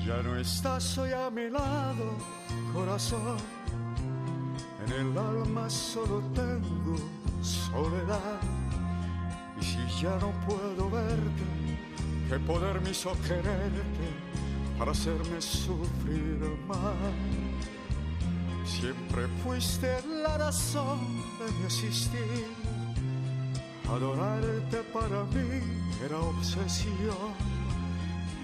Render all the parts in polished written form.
Ya no estás hoy a mi lado, corazón. En el alma solo tengo soledad. Y si ya no puedo verte, ¿qué poder me hizo quererte para hacerme sufrir más? Siempre fuiste la razón de mi existir. Adorarte para mí era obsesión.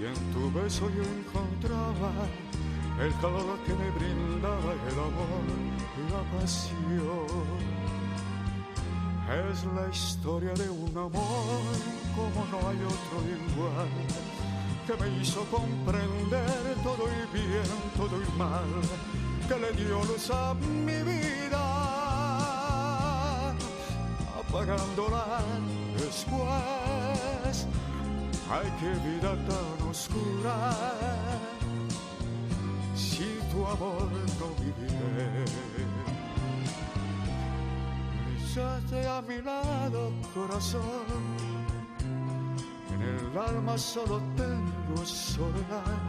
Y en tu beso yo encontraba el calor que me brindaba el amor y la pasión. Es la historia de un amor como no hay otro igual, que me hizo comprender todo el bien, todo el mal, que le dio luz a mi vida, apagándola después. Ay, qué vida tan oscura, si tu amor no viviré. Echaste a mi lado, corazón, en el alma solo tengo soledad.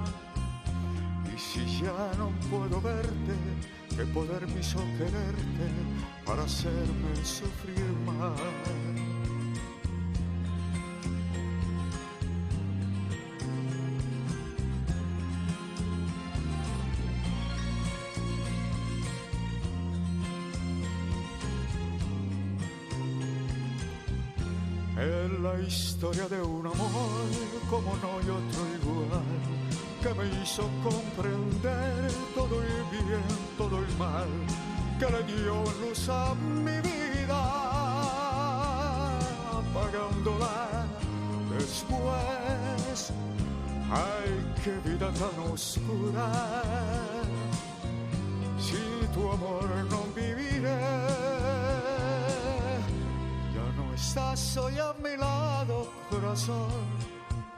Y si ya no puedo verte, ¿qué poder me hizo quererte para hacerme sufrir más? Es la historia de un amor como no hay otro igual, que me hizo comprender todo el bien, todo el mal, que le dio luz a mi vida, apagándola después. Ay, qué vida tan oscura, si tu amor no viviré. Estás hoy a mi lado, corazón.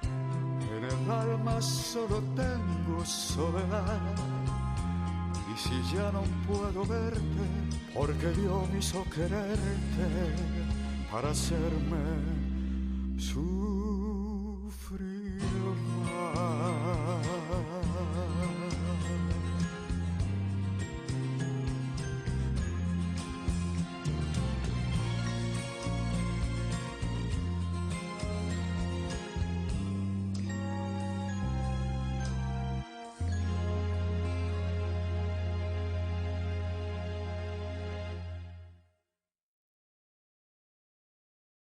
En el alma solo tengo soledad. Y si ya no puedo verte, porque Dios me hizo quererte para hacerme su